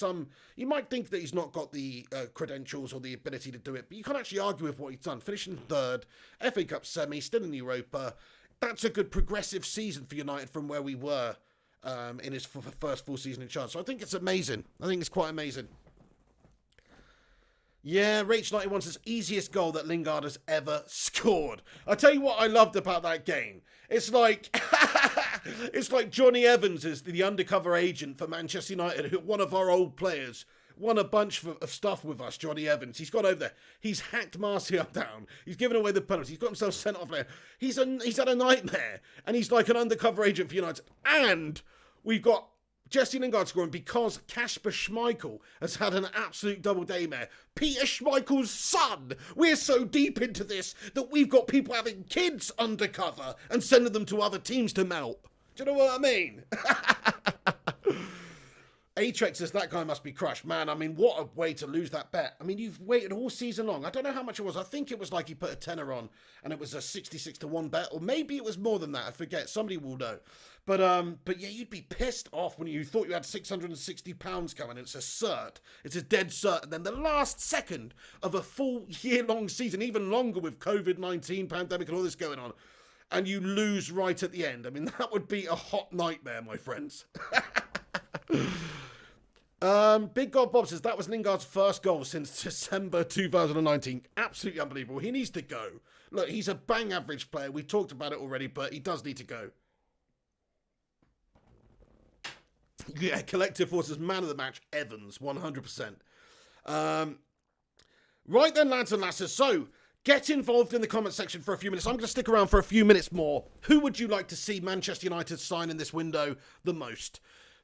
he's not got the credentials or the ability to do it, but you can't actually argue with what he's done. Finishing third, FA Cup semi, still in Europa. That's a good progressive season for United from where we were in his first full season in charge. So I think it's amazing. I think it's quite amazing. Yeah, Rach91 says, easiest goal that Lingard has ever scored. I tell you what I loved about that game. It's like it's like Johnny Evans is the undercover agent for Manchester United, one of our old players. Won a bunch of stuff with us, Johnny Evans. He's gone over there. He's hacked Martial down. He's given away the penalty. He's got himself sent off there. He's had a nightmare. And he's like an undercover agent for United. And we've got Jesse Lingard scoring because Kasper Schmeichel has had an absolute double daymare. Peter Schmeichel's son. We're so deep into this that we've got people having kids undercover and sending them to other teams to melt. Do you know what I mean? Atrex says that guy must be crushed. Man, I mean, what a way to lose that bet. I mean, you've waited all season long. I don't know how much it was. I think it was like he put a tenner on and it was a 66-1 bet, or maybe it was more than that. I forget. Somebody will know. But yeah, you'd be pissed off when you thought you had £660 coming. It's a cert. It's a dead cert. And then the last second of a full year-long season, even longer with COVID-19 pandemic and all this going on, and you lose right at the end. I mean, that would be a hot nightmare, my friends. Big God Bob says that was Lingard's first goal since December 2019. Absolutely unbelievable. He needs to go. Look, he's a bang average player. We talked about it already, but he does need to go. Yeah, Collective Forces man of the match, Evans, 100%. Right then, lads and lasses. So, get involved in the comment section for a few minutes. I'm going to stick around for a few minutes more. Who would you like to see Manchester United sign in this window the most?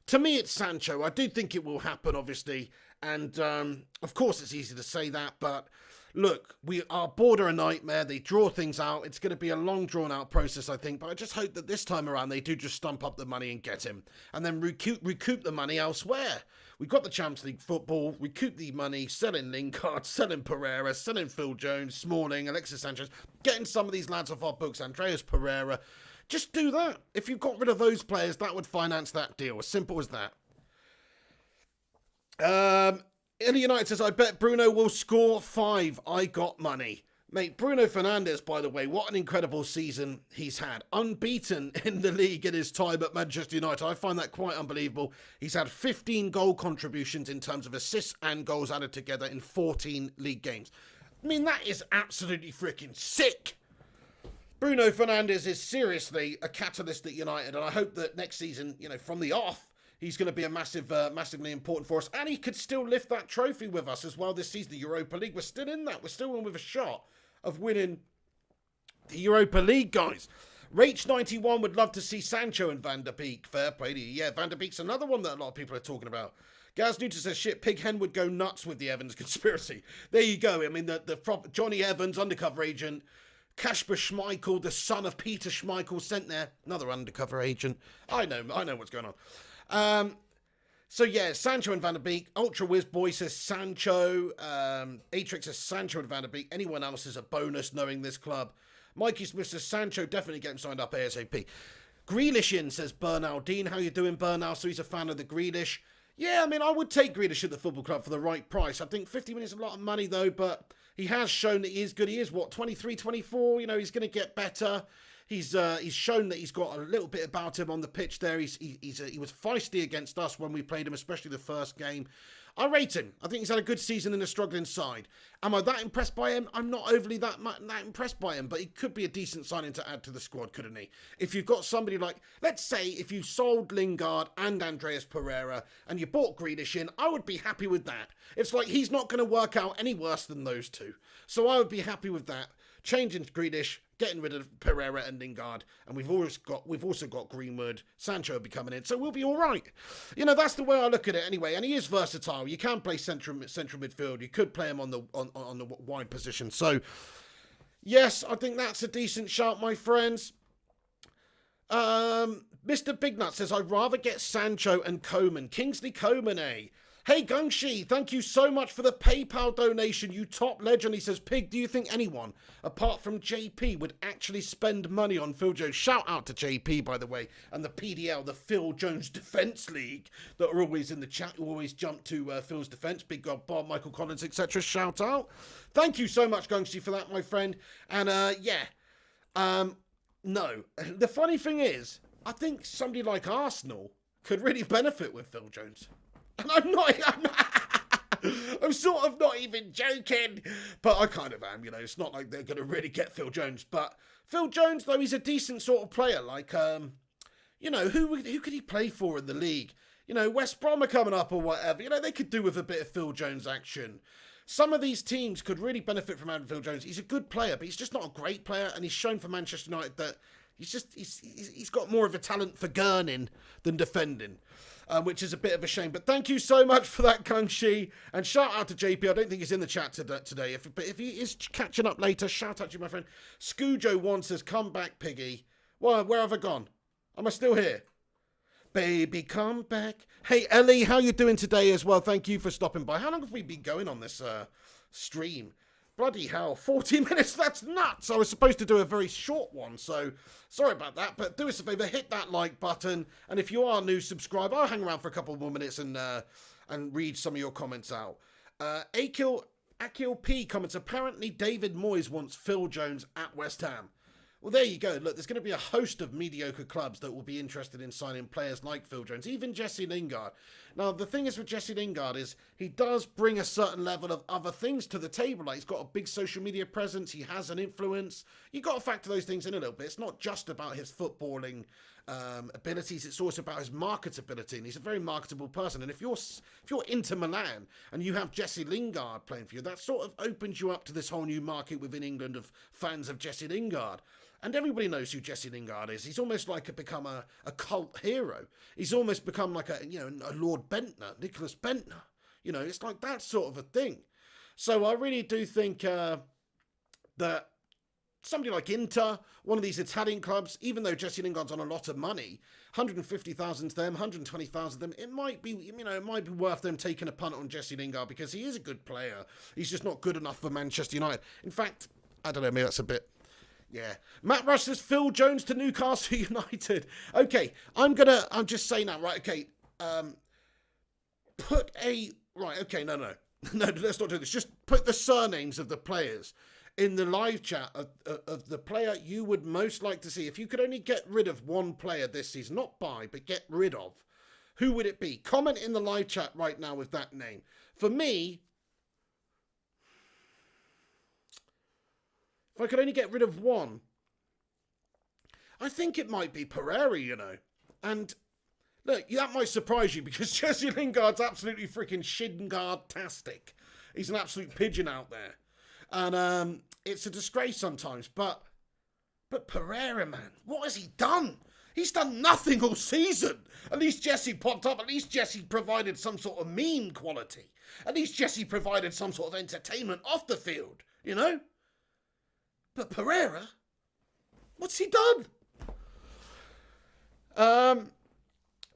To me, it's Sancho. I do think it will happen, obviously. And, of course, it's easy to say that. But, look, we are border a nightmare. They draw things out. It's going to be a long, drawn-out process, I think. But I just hope that this time around they do just stump up the money and get him. And then recoup the money elsewhere. We've got the Champions League football. Recoup the money. Selling Lingard, selling Pereira, selling Phil Jones, Smalling, Alexis Sanchez. Getting some of these lads off our books. Andreas Pereira. Just do that. If you got rid of those players, that would finance that deal. As simple as that. Inter United says, I bet Bruno will score 5. I got money. Mate, Bruno Fernandes, by the way, what an incredible season he's had. Unbeaten in the league in his time at Manchester United. I find that quite unbelievable. He's had 15 goal contributions in terms of assists and goals added together in 14 league games. I mean, that is absolutely freaking sick. Bruno Fernandes is seriously a catalyst at United, and I hope that next season, you know, from the off, he's going to be a massively important for us, and he could still lift that trophy with us as well this season, the Europa League. We're still in that. We're still in with a shot of winning the Europa League, guys. Rach91 would love to see Sancho and Van der Beek. Fair play to you. Yeah, Van der Beek's another one that a lot of people are talking about. Gaz Newton says, shit, Pig Hen would go nuts with the Evans conspiracy. There you go. I mean, the Johnny Evans, undercover agent, Kasper Schmeichel, the son of Peter Schmeichel, sent there. Another undercover agent. I know what's going on. So yeah, Sancho and Van der Beek. Ultra Whiz Boy says Sancho. Atrix says Sancho and Van der Beek. Anyone else is a bonus knowing this club. Mikey Smith says Sancho, definitely get him signed up ASAP. Grealish in, says Bernal. Dean, how you doing, Bernal? So he's a fan of the Grealish. Yeah, I mean, I would take Grealish at the football club for the right price. I think 50 million is a lot of money, though, but he has shown that he is good. He is, 23, 24? You know, he's going to get better. He's shown that he's got a little bit about him on the pitch there. He was feisty against us when we played him, especially the first game. I rate him. I think he's had a good season in a struggling side. Am I that impressed by him? I'm not overly that impressed by him, but he could be a decent signing to add to the squad, couldn't he? If you've got somebody like, let's say, if you sold Lingard and Andreas Pereira and you bought Grealish in, I would be happy with that. It's like he's not going to work out any worse than those two. So I would be happy with that. Changing Grealish, getting rid of Pereira and Lingard, and we've also got Greenwood. Sancho will be coming in, so we'll be all right. You know, that's the way I look at it anyway. And he is versatile. You can play central midfield. You could play him on the wide position. So yes, I think that's a decent shout, my friends. Mr. Big Nut says I'd rather get Sancho and Coman. Kingsley Coman, eh? Hey, Gungshi, thank you so much for the PayPal donation, you top legend. He says, Pig, do you think anyone, apart from JP, would actually spend money on Phil Jones? Shout out to JP, by the way, and the PDL, the Phil Jones Defence League, that are always in the chat, who always jump to Phil's defence. Big God, Bob, Michael Collins, etc. Shout out. Thank you so much, Gungshi, for that, my friend. And, no. The funny thing is, I think somebody like Arsenal could really benefit with Phil Jones. And I'm sort of not even joking, but I kind of am, you know. It's not like they're going to really get Phil Jones. But Phil Jones, though, he's a decent sort of player. Like, you know, who could he play for in the league? You know, West Brom are coming up or whatever. You know, they could do with a bit of Phil Jones action. Some of these teams could really benefit from having Phil Jones. He's a good player, but he's just not a great player. And he's shown for Manchester United that he's got more of a talent for gurning than defending. Which is a bit of a shame. But thank you so much for that, Kung Shi. And shout out to JP. I don't think he's in the chat today. But if he is catching up later, shout out to you, my friend. Scoojo1 says, come back, Piggy. Well, where have I gone? Am I still here? Baby, come back. Hey, Ellie, how you doing today as well? Thank you for stopping by. How long have we been going on this stream? Bloody hell, 40 minutes, that's nuts. I was supposed to do a very short one, so sorry about that. But do us a favour, hit that like button. And if you are new, subscribe. I'll hang around for a couple more minutes and read some of your comments out. Akil P comments, apparently David Moyes wants Phil Jones at West Ham. Well, there you go. Look, there's going to be a host of mediocre clubs that will be interested in signing players like Phil Jones, even Jesse Lingard. Now, the thing is with Jesse Lingard is he does bring a certain level of other things to the table. Like, he's got a big social media presence. He has an influence. You've got to factor those things in a little bit. It's not just about his footballing abilities. It's also about his marketability, and he's a very marketable person. And if you're Inter Milan and you have Jesse Lingard playing for you, that sort of opens you up to this whole new market within England of fans of Jesse Lingard. And everybody knows who Jesse Lingard is. He's almost like become a cult hero. He's almost become like a Lord Bentner, Nicholas Bentner. It's like that sort of a thing. So I really do think that somebody like Inter, one of these Italian clubs, even though Jesse Lingard's on a lot of money, 150,000 to them, 120,000 to them, it might be worth them taking a punt on Jesse Lingard because he is a good player. He's just not good enough for Manchester United. In fact, I don't know, maybe that's a bit. Yeah. Matt Rush says Phil Jones to Newcastle United. Okay, I'm just saying that, right? Okay. No, let's not do this. Just put the surnames of the players in the live chat of the player you would most like to see. If you could only get rid of one player this season, not buy, but get rid of, who would it be? Comment in the live chat right now with that name. For me, if I could only get rid of one, I think it might be Pereira, And look, that might surprise you because Jesse Lingard's absolutely freaking Shingard-tastic. He's an absolute pigeon out there. And it's a disgrace sometimes. But Pereira, man, what has he done? He's done nothing all season. At least Jesse popped up. At least Jesse provided some sort of meme quality. At least Jesse provided some sort of entertainment off the field, But Pereira, what's he done?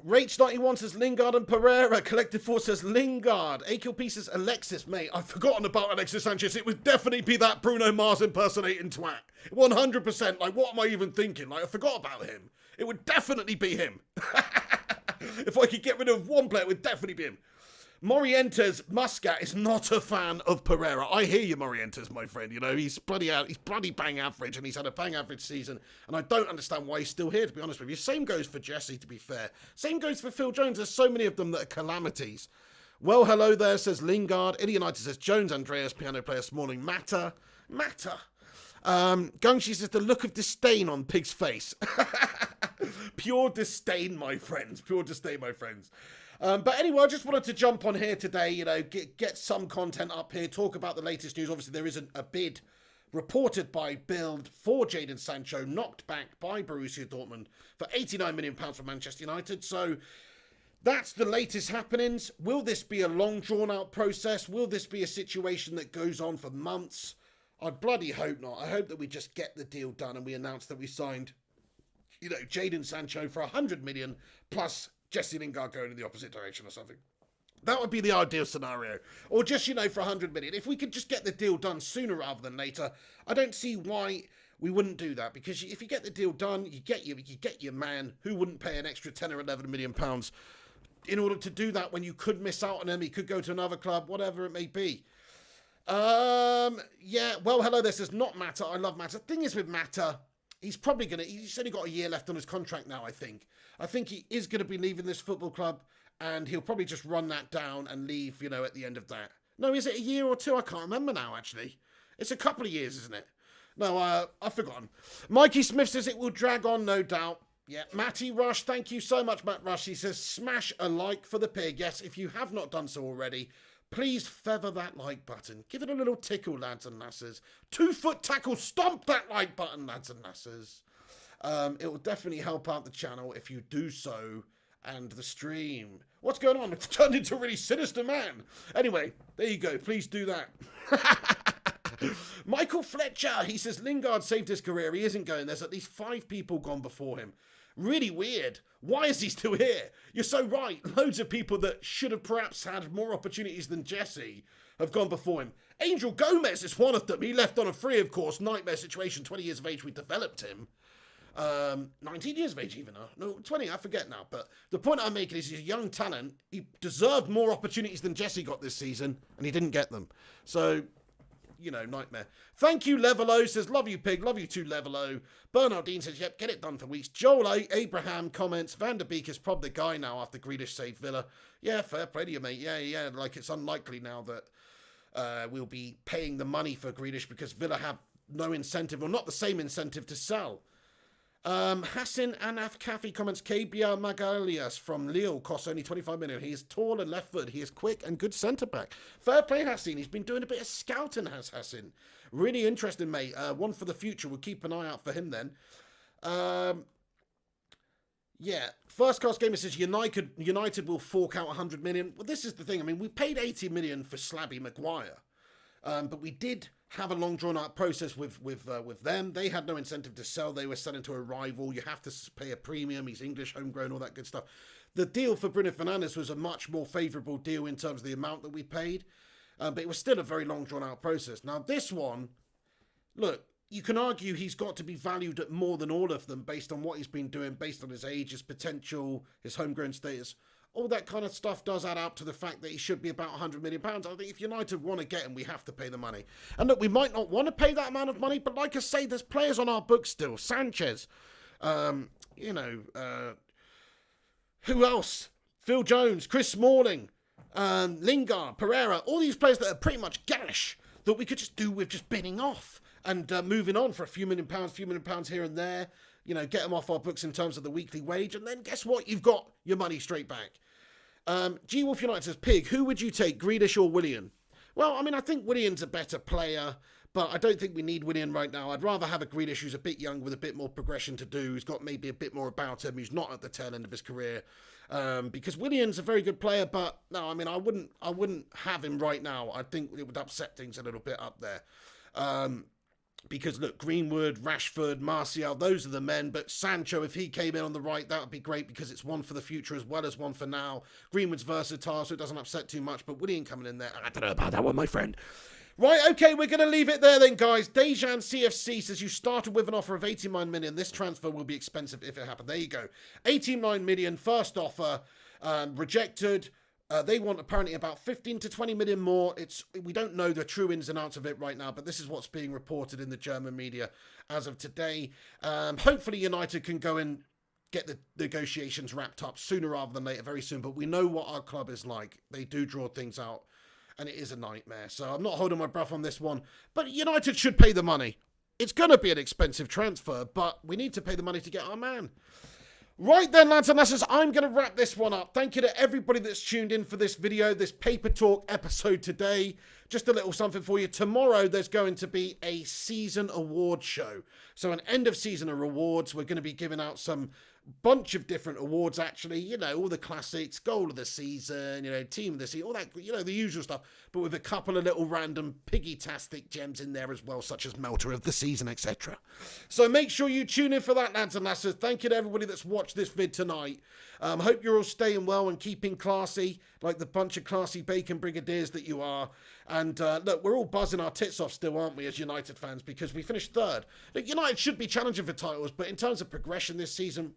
Rach91 says Lingard and Pereira. Collective Force says Lingard. Akil P says Alexis, mate. I've forgotten about Alexis Sanchez. It would definitely be that Bruno Mars impersonating twat. 100%. Like, what am I even thinking? Like, I forgot about him. It would definitely be him. If I could get rid of one player, it would definitely be him. Morientes Muscat is not a fan of Pereira. I hear you, Morientes, my friend. He's bloody bang average, and he's had a bang average season, and I don't understand why he's still here, to be honest with you. Same goes for Jesse, to be fair. Same goes for Phil Jones. There's so many of them that are calamities. Well, hello there, says Lingard. Idiot United says Jones, Andreas, piano player, Smalling, Matter. Gungshi says the look of disdain on Pig's face. Pure disdain, my friends. Pure disdain, my friends. But anyway, I just wanted to jump on here today, get some content up here, talk about the latest news. Obviously, there is a bid reported by Bild for Jadon Sancho, knocked back by Borussia Dortmund for £89 million from Manchester United. So that's the latest happenings. Will this be a long, drawn-out process? Will this be a situation that goes on for months? I bloody hope not. I hope that we just get the deal done and we announce that we signed, Jadon Sancho for 100 million plus Jesse Lingard going in the opposite direction or something. That would be the ideal scenario. Or just, for 100 million. If we could just get the deal done sooner rather than later, I don't see why we wouldn't do that. Because if you get the deal done, you get your man. Who wouldn't pay an extra 10 or 11 million pounds in order to do that when you could miss out on him? He could go to another club, whatever it may be. Yeah, well, hello, this is not Matter. I love Matter. Thing is with Matter, he's only got a year left on his contract now, I think. I think he is going to be leaving this football club, and he'll probably just run that down and leave, at the end of that. No, is it a year or two? I can't remember now, actually. It's a couple of years, isn't it? No, I've forgotten. Mikey Smith says it will drag on, no doubt. Yeah, Matty Rush, thank you so much, Matt Rush. He says, smash a like for the pig. Yes, if you have not done so already, please feather that like button. Give it a little tickle, lads and lasses. 2-foot tackle, stomp that like button, lads and lasses. It will definitely help out the channel if you do so, and the stream. What's going on? It's turned into a really sinister man. Anyway, there you go. Please do that. Michael Fletcher, he says, Lingard saved his career. He isn't going. There's at least 5 people gone before him. Really weird. Why is he still here? You're so right. Loads of people that should have perhaps had more opportunities than Jesse have gone before him. Angel Gomez is one of them. He left on a free, of course. Nightmare situation. 20 years of age, we developed him. 19 years of age even. No, 20, I forget now. But the point I'm making is he's a young talent. He deserved more opportunities than Jesse got this season, and he didn't get them. So, you know, nightmare. Thank you, Levelo says, love you, Pig. Love you too, Levelo. Bernardine says, yep, get it done for weeks. Joel Abraham comments, Van der Beek is probably the guy now after Grealish saved Villa. Yeah, fair play to you, mate. Yeah. Like, it's unlikely now that we'll be paying the money for Grealish because Villa have no incentive, or not the same incentive to sell. Hassan Anaf Kafi comments, KBR Magalias from Lille costs only 25 million. He is tall and left-footed. He is quick and good centre-back. Fair play, Hassan. He's been doing a bit of scouting, has Hassan. Really interesting, mate. One for the future. We'll keep an eye out for him then. Yeah. First class gamer says United will fork out 100 million. Well, this is the thing. I mean, we paid 80 million for Slabby Maguire. But we did have a long drawn out process with them. They had no incentive to sell. They were selling to a rival. You have to pay a premium. He's English, homegrown, all that good stuff. The deal for Bruno Fernandes was a much more favourable deal in terms of the amount that we paid. But it was still a very long drawn out process. Now this one, look, you can argue he's got to be valued at more than all of them based on what he's been doing, based on his age, his potential, his homegrown status. All that kind of stuff does add up to the fact that he should be about £100 million. I think if United want to get him, we have to pay the money. And look, we might not want to pay that amount of money, but like I say, there's players on our books still. Sanchez, who else? Phil Jones, Chris Smalling, Lingard, Pereira, all these players that are pretty much gash that we could just do with just bidding off and moving on for a few million pounds here and there. You know, get them off our books in terms of the weekly wage, and then guess what? You've got your money straight back. G Wolf United says, Pig, who would you take, Grealish or Willian? Well, I mean, I think Willian's a better player, but I don't think we need Willian right now. I'd rather have a Grealish who's a bit young with a bit more progression to do, who's got maybe a bit more about him, who's not at the tail end of his career. Because Willian's a very good player, but no, I mean, I wouldn't have him right now. I think it would upset things a little bit up there. Because, look, Greenwood, Rashford, Martial, those are the men. But Sancho, if he came in on the right, that would be great because it's one for the future as well as one for now. Greenwood's versatile, so it doesn't upset too much. But Willian coming in there, I don't know about that one, my friend. Right, okay, we're going to leave it there then, guys. Dejan CFC says, you started with an offer of 89 million. This transfer will be expensive if it happened. There you go. 89 million, first offer, rejected. They want apparently about 15 to 20 million more. We don't know the true ins and outs of it right now, but this is what's being reported in the German media as of today. Hopefully United can go and get the negotiations wrapped up sooner rather than later, very soon. But we know what our club is like. They do draw things out, and it is a nightmare. So I'm not holding my breath on this one. But United should pay the money. It's going to be an expensive transfer, but we need to pay the money to get our man. Right then, lads and lasses, I'm going to wrap this one up. Thank you to everybody that's tuned in for this video, this Paper Talk episode today. Just a little something for you. Tomorrow, there's going to be a season award show. So an end of season of awards. We're going to be giving out some bunch of different awards, actually. You know, all the classics, goal of the season, you know, team of the season, all that, you know, the usual stuff. But with a couple of little random piggy-tastic gems in there as well, such as Melter of the Season, etc. So make sure you tune in for that, lads and lasses. Thank you to everybody that's watched this vid tonight. Hope you're all staying well and keeping classy, like the bunch of classy bacon brigadiers that you are. And look, we're all buzzing our tits off still, aren't we, as United fans, because we finished third. Look, United should be challenging for titles, but in terms of progression this season,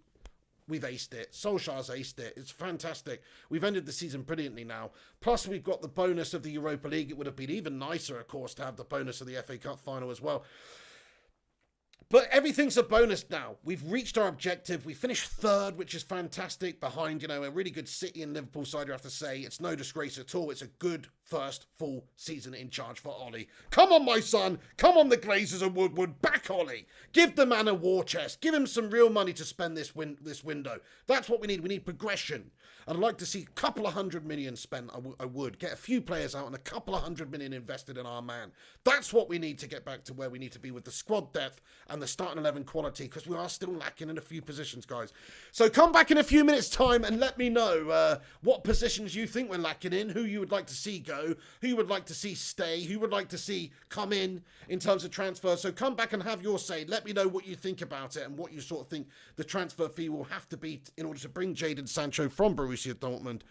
we've aced it. Solskjaer's aced it. It's fantastic. We've ended the season brilliantly now. Plus, we've got the bonus of the Europa League. It would have been even nicer, of course, to have the bonus of the FA Cup final as well. But everything's a bonus now. We've reached our objective. We finished third, which is fantastic, behind, you know, a really good City and Liverpool side, you have to say. It's no disgrace at all. It's a good first full season in charge for Ollie. Come on, my son. Come on, the Glazers and Woodward. Back Ollie. Give the man a war chest. Give him some real money to spend this window. That's what we need. We need progression. I'd like to see a couple of 100 million spent. I would. Get a few players out and a couple of 100 million invested in our man. That's what we need to get back to where we need to be with the squad depth and the starting 11 quality, because we are still lacking in a few positions, guys. So come back in a few minutes' time and let me know what positions you think we're lacking in, who you would like to see go, who you would like to see stay, who you would like to see come in terms of transfer. So come back and have your say. Let me know what you think about it and what you sort of think the transfer fee will have to be in order to bring Jadon Sancho from Borussia Dortmund.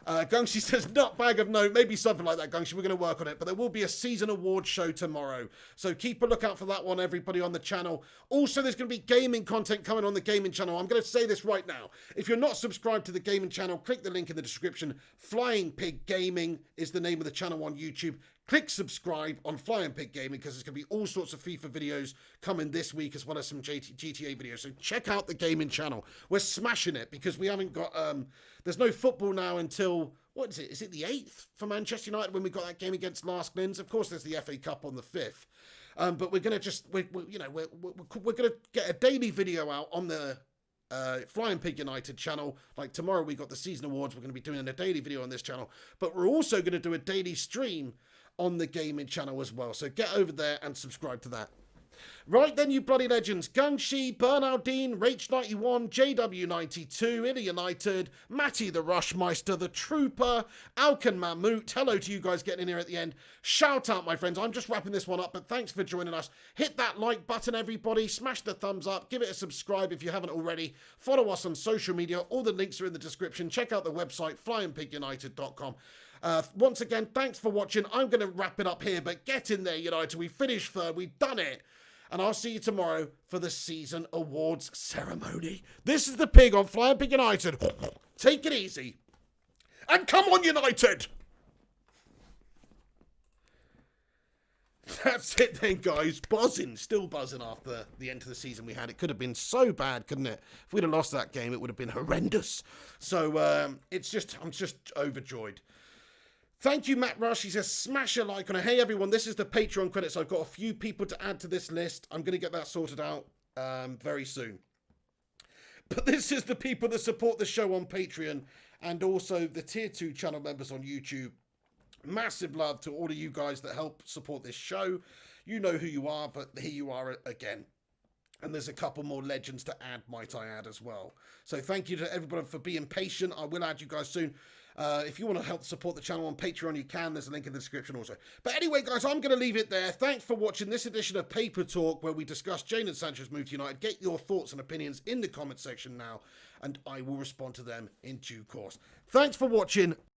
Gungshi says, not bag of note, maybe something like that, Gungshi. We're going to work on it. But there will be a season award show tomorrow. So keep a lookout for that one, everybody on the channel. Also, there's going to be gaming content coming on the gaming channel. I'm going to say this right now. If you're not subscribed to the gaming channel, click the link in the description. Flying Pig Gaming is the name of the channel on YouTube. Click subscribe on Flying Pig Gaming, because there's going to be all sorts of FIFA videos coming this week, as well as some GTA videos. So check out the gaming channel. We're smashing it, because we haven't got... there's no football now until... What is it? Is it the 8th for Manchester United when we got that game against Last Glins? Of course, there's the FA Cup on the 5th. But we're going to just... we're going to get a daily video out on the... Flying Pig United channel. Like tomorrow we got the season awards. We're going to be doing a daily video on this channel. But we're also going to do a daily stream on the gaming channel as well. So get over there and subscribe to that. Right then, you bloody legends. Gungshi, Bernaldine, Rach91, JW92, Illy United, Matty the Rushmeister, the Trooper, Alkan Mahmoot. Hello to you guys getting in here at the end. Shout out, my friends. I'm just wrapping this one up, but thanks for joining us. Hit that like button, everybody. Smash the thumbs up. Give it a subscribe if you haven't already. Follow us on social media. All the links are in the description. Check out the website, flyingpigunited.com. Once again, thanks for watching. I'm going to wrap it up here, but get in there, United. We finished third. We've done it. And I'll see you tomorrow for the season awards ceremony. This is the Pig on Flying Pig United. Take it easy. And come on, United! That's it then, guys. Buzzing. Still buzzing after the end of the season we had. It could have been so bad, couldn't it? If we'd have lost that game, it would have been horrendous. So, I'm just overjoyed. Thank you, Matt Rush. He says, smash a like on it. Hey, everyone, this is the Patreon credits. I've got a few people to add to this list. I'm going to get that sorted out very soon. But this is the people that support the show on Patreon and also the Tier 2 channel members on YouTube. Massive love to all of you guys that help support this show. You know who you are, but here you are again. And there's a couple more legends to add, might I add, as well. So thank you to everybody for being patient. I will add you guys soon. If you want to help support the channel on Patreon, you can. There's a link in the description also. But anyway, guys, I'm going to leave it there. Thanks for watching this edition of Paper Talk, where we discuss Jadon Sancho's move to United. Get your thoughts and opinions in the comment section now, and I will respond to them in due course. Thanks for watching.